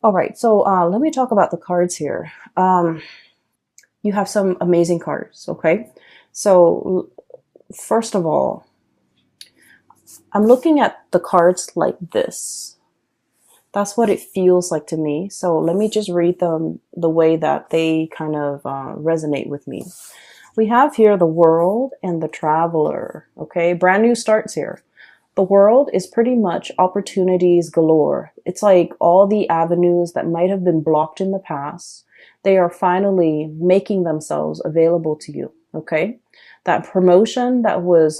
All right, so let me talk about the cards here. You have some amazing cards, okay? So, first of all, I'm looking at the cards like this. That's what it feels like to me. So, let me just read them the way that they kind of resonate with me. We have here the World and the Traveler, okay? Brand new starts here. The World is pretty much opportunities galore. It's like all the avenues that might have been blocked in the past, they are finally making themselves available to you. Okay. That promotion that was,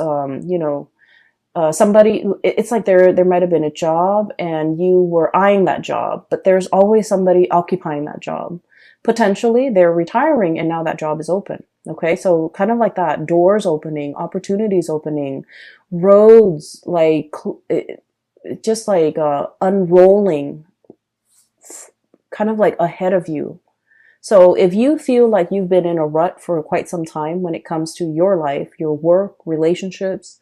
somebody, it's like there might have been a job and you were eyeing that job, but there's always somebody occupying that job. Potentially they're retiring and now that job is open. Okay. So kind of like that, doors opening, opportunities opening, roads, like just like unrolling kind of like ahead of you. So if you feel like you've been in a rut for quite some time when it comes to your life, your work, relationships,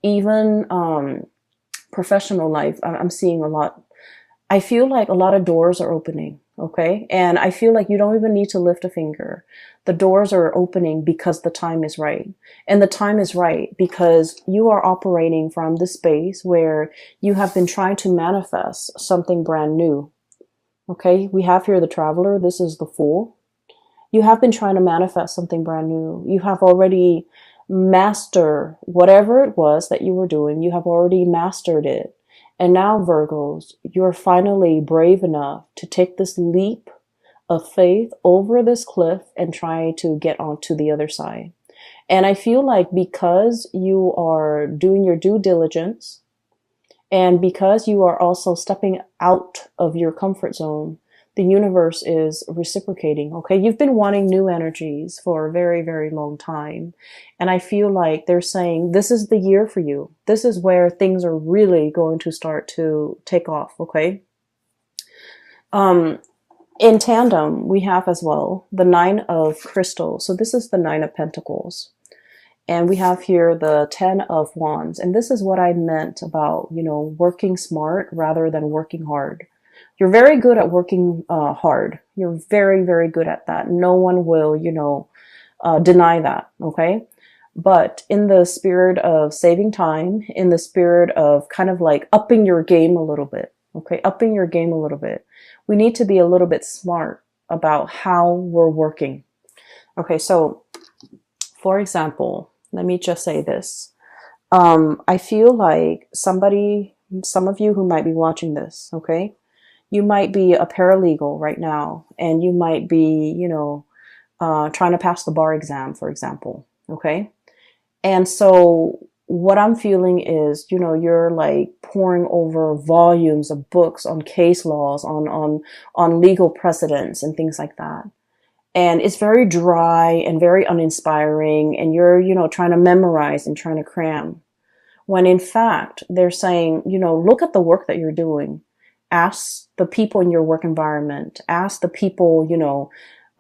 even professional life, I'm seeing a lot. I feel like a lot of doors are opening, okay? And I feel like you don't even need to lift a finger. The doors are opening because the time is right. And the time is right because you are operating from the space where you have been trying to manifest something brand new. Okay, we have here the Traveler. This is the Fool. You have been trying to manifest something brand new. You have already mastered whatever it was that you were doing. You have already mastered it. And now, Virgos, you're finally brave enough to take this leap of faith over this cliff and try to get onto the other side. And I feel like because you are doing your due diligence and because you are also stepping out of your comfort zone, the universe is reciprocating. Okay. You've been wanting new energies for a very, very long time. And I feel like they're saying, this is the year for you. This is where things are really going to start to take off. Okay. In tandem, we have as well the Nine of Crystals. So this is the Nine of Pentacles. And we have here the 10 of Wands. And this is what I meant about, working smart rather than working hard. You're very good at working hard. You're very, very good at that. No one will, deny that. Okay. But in the spirit of saving time, in the spirit of kind of like upping your game a little bit. Okay. Upping your game a little bit. We need to be a little bit smart about how we're working. Okay. So for example, let me just say this. I feel like some of you who might be watching this, okay? You might be a paralegal right now, and you might be, trying to pass the bar exam, for example. Okay. And so what I'm feeling is, you're like pouring over volumes of books on case laws, on legal precedents and things like that. And it's very dry and very uninspiring. And you're, trying to memorize and trying to cram. When in fact, they're saying, look at the work that you're doing. Ask the people in your work environment. Ask the people,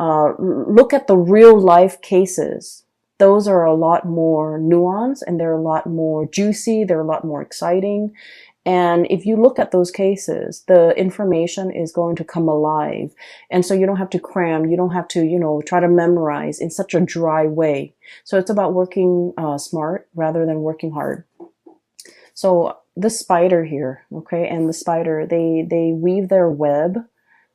look at the real life cases. Those are a lot more nuanced and they're a lot more juicy. They're a lot more exciting. And if you look at those cases, the information is going to come alive. And so you don't have to cram. You don't have to, try to memorize in such a dry way. So it's about working smart rather than working hard. So the spider here, okay, and the spider, they weave their web,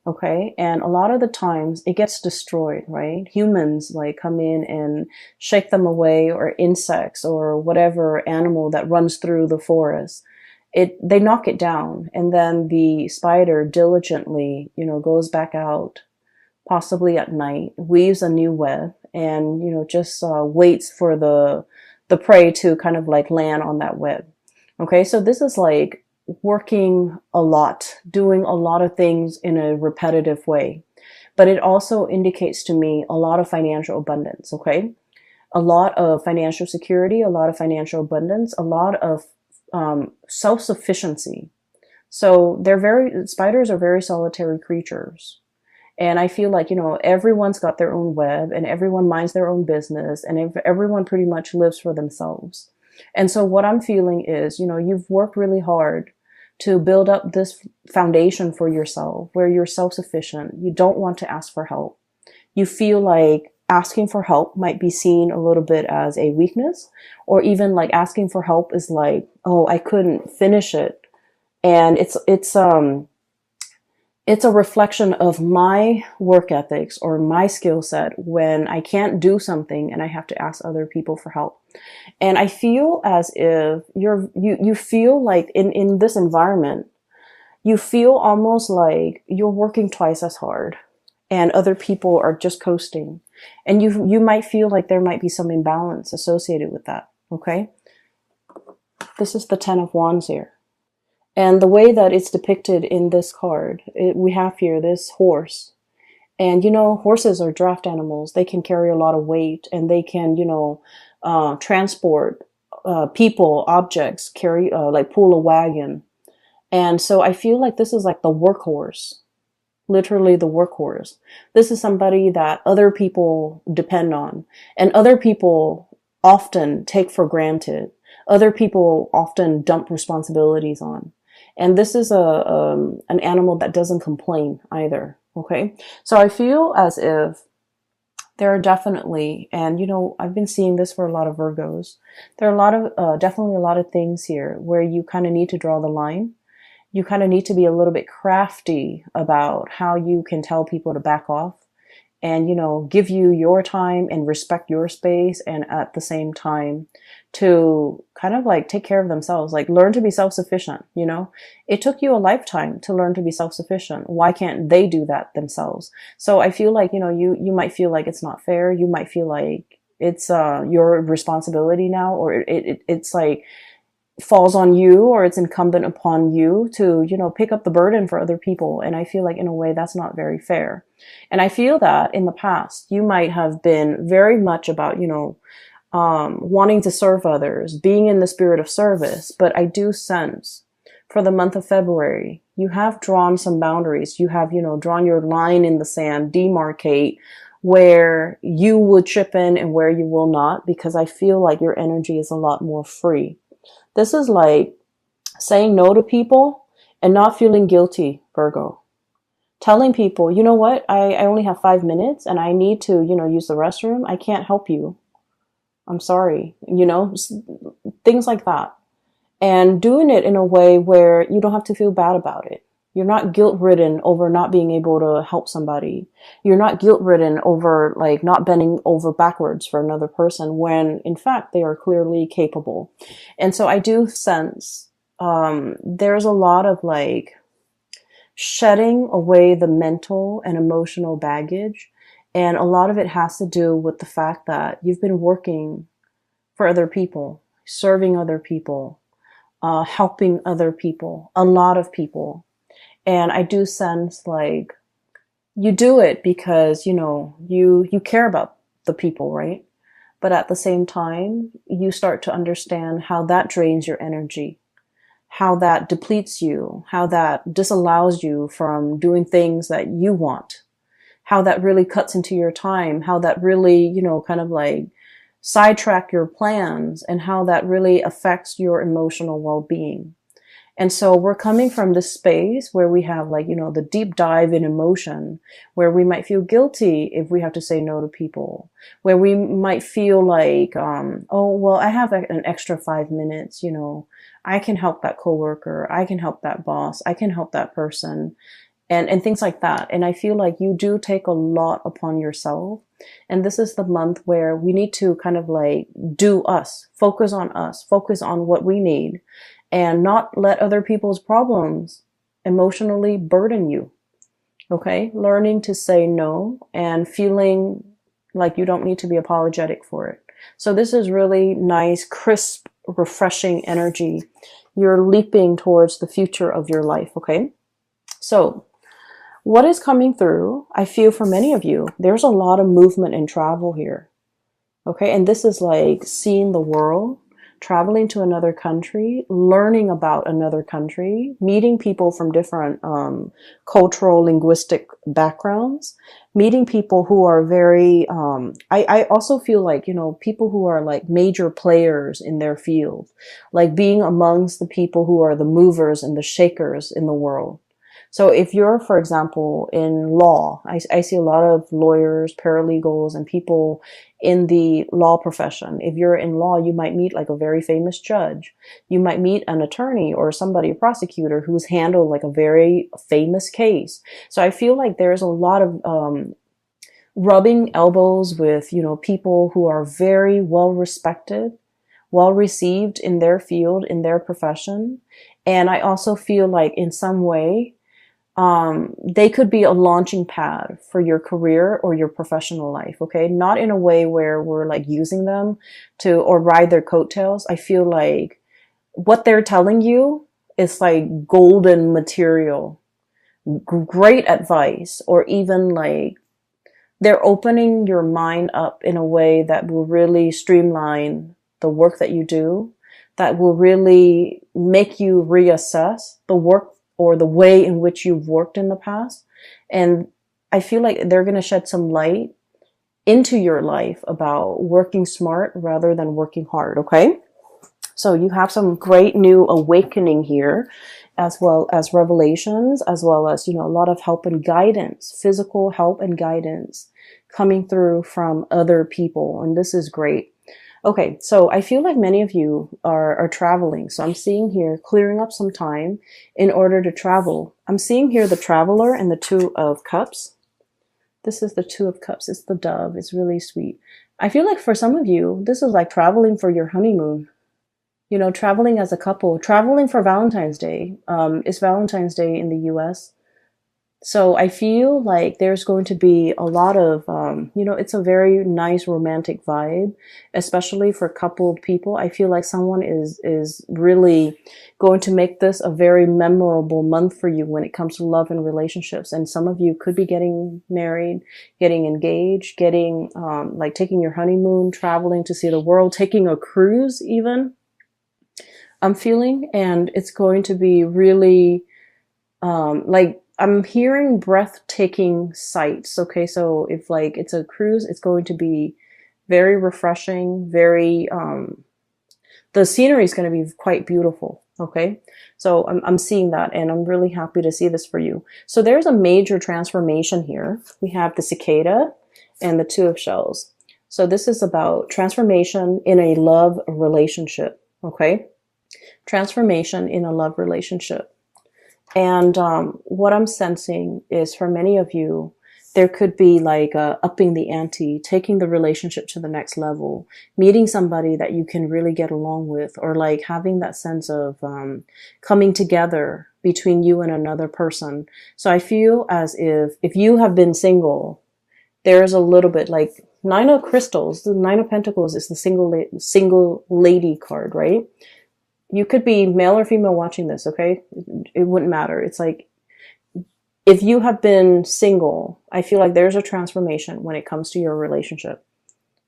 okay, and a lot of the times it gets destroyed, right? Humans like come in and shake them away, or insects or whatever animal that runs through the forest. They knock it down, and then the spider diligently, goes back out, possibly at night, weaves a new web, and, just waits for the prey to kind of like land on that web. Okay, so this is like working a lot, doing a lot of things in a repetitive way. But it also indicates to me a lot of financial abundance, okay? A lot of financial security, a lot of financial abundance, a lot of self-sufficiency. So spiders are very solitary creatures. And I feel like, everyone's got their own web and everyone minds their own business and everyone pretty much lives for themselves. And so what I'm feeling is, you've worked really hard to build up this foundation for yourself where you're self-sufficient. You don't want to ask for help. You feel like asking for help might be seen a little bit as a weakness, or even like asking for help is like, oh, I couldn't finish it. And it's a reflection of my work ethics or my skill set when I can't do something and I have to ask other people for help. And I feel as if you feel like in this environment, you feel almost like you're working twice as hard and other people are just coasting. And you might feel like there might be some imbalance associated with that. Okay. This is the 10 of Wands here. And the way that it's depicted in this card, we have here this horse. And, you know, horses are draft animals. They can carry a lot of weight and they can, you know, transport people, objects, carry, like pull a wagon. And so I feel like this is like the workhorse, literally the workhorse. This is somebody that other people depend on and other people often take for granted. Other people often dump responsibilities on. And this is an animal that doesn't complain either. Okay. So I feel as if there are definitely, and you know, I've been seeing this for a lot of Virgos. There are a lot of, definitely a lot of things here where you kind of need to draw the line. You kind of need to be a little bit crafty about how you can tell people to back off and, you know, give you your time and respect your space. And at the same time, to kind of like take care of themselves, like learn to be self-sufficient. You know, it took you a lifetime to learn to be self-sufficient. Why can't they do that themselves? So I feel like, you know, you might feel like it's not fair. You might feel like it's your responsibility now, or it's like falls on you, or it's incumbent upon you to, you know, pick up the burden for other people. And I feel like in a way that's not very fair. And I feel that in the past you might have been very much about, you know, wanting to serve others, being in the spirit of service. But I do sense for the month of February, you have drawn some boundaries. You have, you know, drawn your line in the sand, demarcate where you would chip in and where you will not, because I feel like your energy is a lot more free. This is like saying no to people and not feeling guilty, Virgo. Telling people, you know what, I only have 5 minutes and I need to, you know, use the restroom. I can't help you. I'm sorry, you know, things like that. And doing it in a way where you don't have to feel bad about it. You're not guilt-ridden over not being able to help somebody. You're not guilt-ridden over like not bending over backwards for another person when in fact they are clearly capable. And so I do sense there's a lot of like shedding away the mental and emotional baggage. And a lot of it has to do with the fact that you've been working for other people, serving other people, helping other people, a lot of people. And I do sense like you do it because, you know, you care about the people, right? But at the same time, you start to understand how that drains your energy, how that depletes you, how that disallows you from doing things that you want. How that really cuts into your time, how that really, you know, kind of like sidetrack your plans, and how that really affects your emotional well-being. And so we're coming from this space where we have like, you know, the deep dive in emotion, where we might feel guilty if we have to say no to people, where we might feel like, oh, well, I have an extra 5 minutes, you know, I can help that coworker, I can help that boss, I can help that person. And things like that. And I feel like you do take a lot upon yourself. And this is the month where we need to kind of like do us, focus on what we need, and not let other people's problems emotionally burden you. Okay. Learning to say no and feeling like you don't need to be apologetic for it. So this is really nice, crisp, refreshing energy. You're leaping towards the future of your life. Okay. So what is coming through, I feel for many of you, there's a lot of movement and travel here. Okay. And this is like seeing the world. traveling to another country, learning about another country, meeting people from different cultural, linguistic backgrounds, meeting people who are very, I also feel like, people who are like major players in their field, like being amongst the people who are the movers and the shakers in the world. So if you're, for example, in law, I see a lot of lawyers, paralegals, and people in the law profession. If you're in law, you might meet like a very famous judge. You might meet an attorney or somebody, a prosecutor who's handled like a very famous case. So I feel like there's a lot of rubbing elbows with, people who are very well respected, well received in their field, in their profession. And I also feel like in some way, they could be a launching pad for your career or your professional life. Okay. Not in a way where we're like using them or ride their coattails. I feel like what they're telling you is like golden material, great advice, or even like they're opening your mind up in a way that will really streamline the work that you do, that will really make you reassess the work or the way in which you've worked in the past. And I feel like they're going to shed some light into your life about working smart rather than working hard. Okay. So you have some great new awakening here, as well as revelations, as well as, a lot of help and guidance, physical help and guidance coming through from other people. And this is great. Okay, so I feel like many of you are traveling. So I'm seeing here clearing up some time in order to travel. I'm seeing here the Traveler and the Two of Cups. This is the Two of Cups. It's the dove. It's really sweet. I feel like for some of you, this is like traveling for your honeymoon. Traveling as a couple, traveling for Valentine's Day. It's Valentine's Day in the US. So I feel like there's going to be a lot of, it's a very nice romantic vibe, especially for coupled people. I feel like someone is really going to make this a very memorable month for you when it comes to love and relationships. And some of you could be getting married, getting engaged, getting, taking your honeymoon, traveling to see the world, taking a cruise even. I'm feeling, and it's going to be really, I'm hearing breathtaking sights. Okay. So if like it's a cruise, it's going to be very refreshing, very, the scenery is going to be quite beautiful. Okay. So I'm seeing that, and I'm really happy to see this for you. So there's a major transformation here. We have the cicada and the Two of Shells. So this is about transformation in a love relationship. Okay. Transformation in a love relationship. And what I'm sensing is for many of you, there could be like upping the ante, taking the relationship to the next level, meeting somebody that you can really get along with, or like having that sense of coming together between you and another person. So I feel as if you have been single, there's a little bit like Nine of Crystals, the Nine of Pentacles is the single lady card, right? You could be male or female watching this, okay? It wouldn't matter. It's like, if you have been single, I feel like there's a transformation when it comes to your relationship,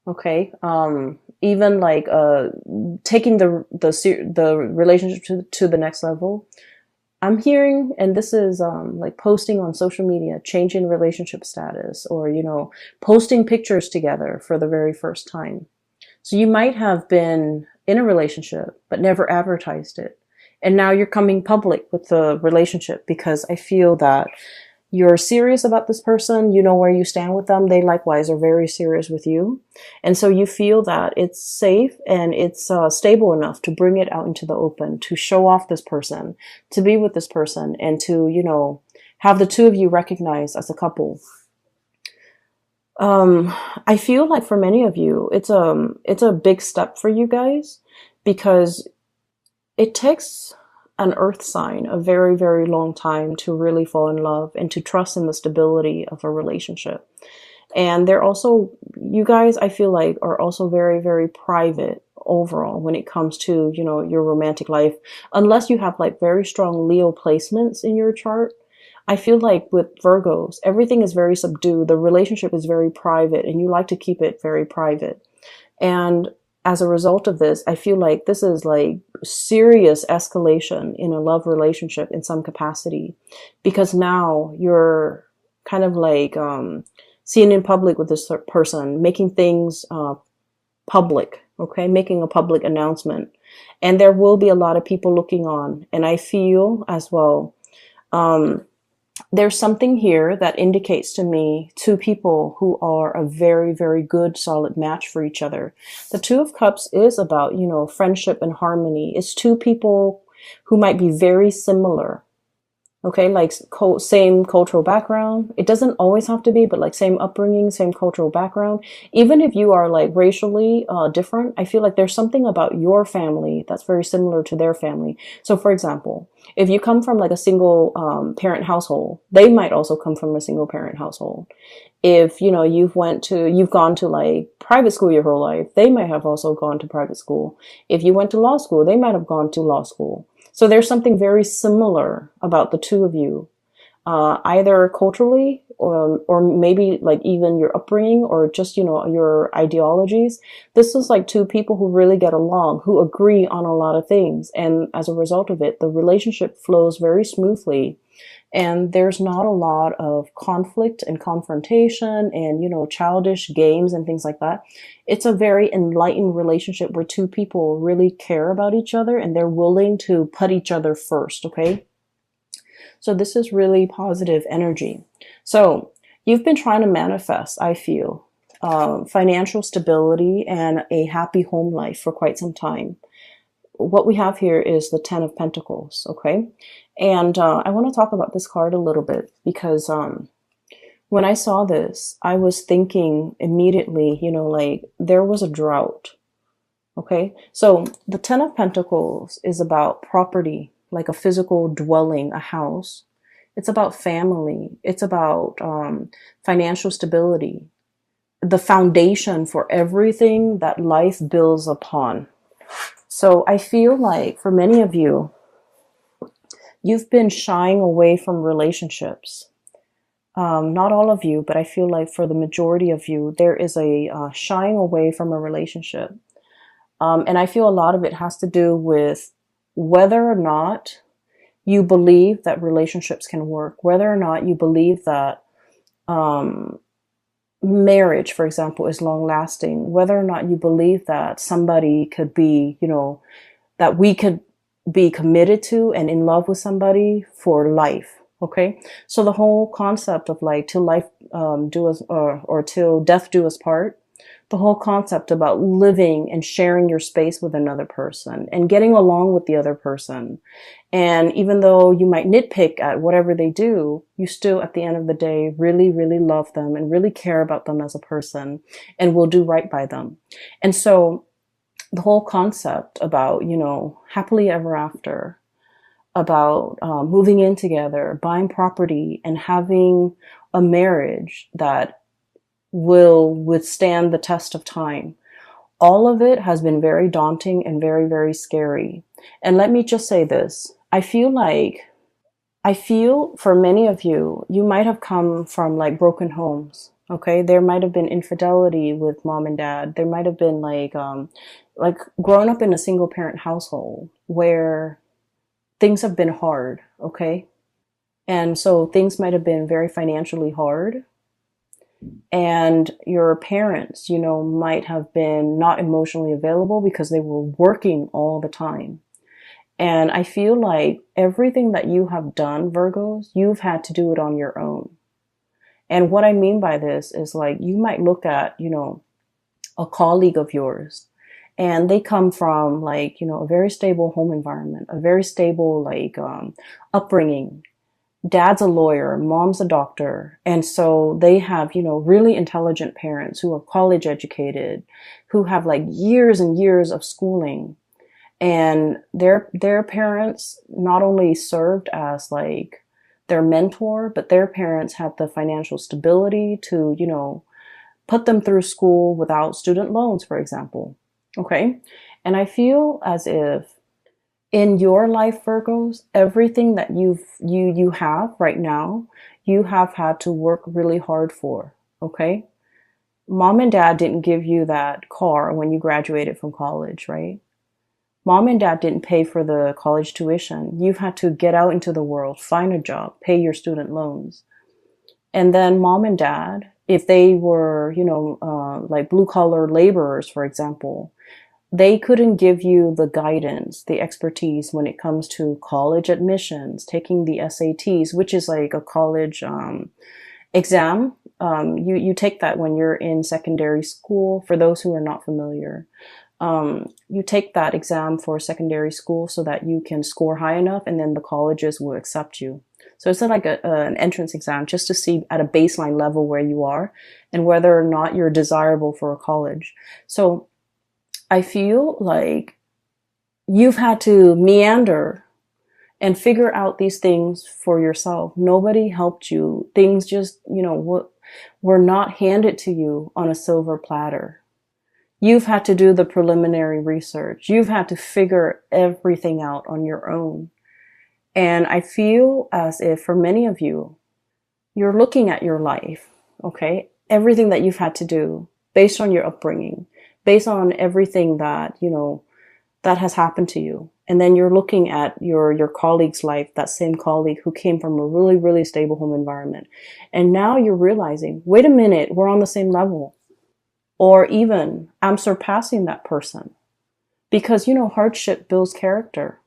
okay? Even like taking the relationship to the next level. I'm hearing, and this is like posting on social media, changing relationship status, or, posting pictures together for the very first time. So you might have been in a relationship, but never advertised it. And now you're coming public with the relationship because I feel that you're serious about this person. You know where you stand with them. They likewise are very serious with you. And so you feel that it's safe and it's stable enough to bring it out into the open, to show off this person, to be with this person, and to, have the two of you recognized as a couple. I feel like for many of you, it's a big step for you guys, because it takes an earth sign a very, very long time to really fall in love and to trust in the stability of a relationship. And they're also, you guys, I feel like, are also very, very private overall when it comes to, your romantic life, unless you have like very strong Leo placements in your chart. I feel like with Virgos, everything is very subdued. The relationship is very private, and you like to keep it very private. And as a result of this, I feel like this is like serious escalation in a love relationship in some capacity, because now you're kind of like seen in public with this person, making things public, okay, making a public announcement. And there will be a lot of people looking on. And I feel as well, there's something here that indicates to me two people who are a very, very good, solid match for each other. The Two of Cups is about, you know, friendship and harmony. It's two people who might be very similar. Okay, like same cultural background. It doesn't always have to be, but like same upbringing, same cultural background. Even if you are like racially different, I feel like there's something about your family that's very similar to their family. So for example, if you come from like a single parent household, they might also come from a single parent household. If, you know, you've gone to like private school your whole life, they might have also gone to private school. If you went to law school, they might have gone to law school. So there's something very similar about the two of you, either culturally or maybe like even your upbringing or just, you know, your ideologies. This is like two people who really get along, who agree on a lot of things. And as a result of it, the relationship flows very smoothly. And there's not a lot of conflict and confrontation and, you know, childish games and things like that. It's a very enlightened relationship where two people really care about each other and they're willing to put each other first, okay? So this is really positive energy. So you've been trying to manifest, I feel, financial stability and a happy home life for quite some time. What we have here is the Ten of Pentacles, okay? And I want to talk about this card a little bit because when I saw this, I was thinking immediately, you know, like there was a drought, okay? So the Ten of Pentacles is about property, like a physical dwelling, a house. It's about family. It's about financial stability, the foundation for everything that life builds upon. So I feel like for many of you, you've been shying away from relationships. Not all of you, but I feel like for the majority of you, there is a shying away from a relationship. And I feel a lot of it has to do with whether or not you believe that relationships can work, whether or not you believe that marriage, for example, is long lasting, whether or not you believe that somebody could be, you know, that we could be committed to and in love with somebody for life. Okay. So the whole concept of like till life do us or till death do us part, the whole concept about living and sharing your space with another person and getting along with the other person. And even though you might nitpick at whatever they do, you still at the end of the day really, really love them and really care about them as a person and will do right by them. And so the whole concept about, you know, happily ever after, about moving in together, buying property and having a marriage that will withstand the test of time. All of it has been very daunting and very, very scary. And let me just say this. I feel for many of you, you might have come from like broken homes. Okay. There might have been infidelity with mom and dad. There might have been like growing up in a single parent household where things have been hard. Okay. And so things might have been very financially hard. And your parents, you know, might have been not emotionally available because they were working all the time. And I feel like everything that you have done, Virgos, you've had to do it on your own. And what I mean by this is like, you might look at, you know, a colleague of yours and they come from like, you know, a very stable home environment, a very stable like upbringing. Dad's a lawyer, mom's a doctor. And so they have, you know, really intelligent parents who are college educated, who have like years and years of schooling. And their parents not only served as like their mentor, but their parents had the financial stability to, you know, put them through school without student loans, for example. Okay. And I feel as if in your life, Virgos, everything that you have right now, you have had to work really hard for. Okay. Mom and dad didn't give you that car when you graduated from college, right? Mom and dad didn't pay for the college tuition. You've had to get out into the world, find a job, pay your student loans. And then mom and dad, if they were, like blue collar laborers, for example, they couldn't give you the guidance, the expertise when it comes to college admissions, taking the SATs, which is like a college exam. You take that when you're in secondary school. For those who are not familiar, you take that exam for secondary school so that you can score high enough, and then the colleges will accept you. So it's like an entrance exam just to see at a baseline level where you are and whether or not you're desirable for a college. So I feel like you've had to meander and figure out these things for yourself. Nobody helped you. Things just, were not handed to you on a silver platter. You've had to do the preliminary research. You've had to figure everything out on your own. And I feel as if for many of you, you're looking at your life, okay? Everything that you've had to do based on your upbringing, based on everything that, that has happened to you. And then you're looking at your colleague's life, that same colleague who came from a really, really stable home environment. And now you're realizing, wait a minute, we're on the same level. Or even, I'm surpassing that person. Because, hardship builds character.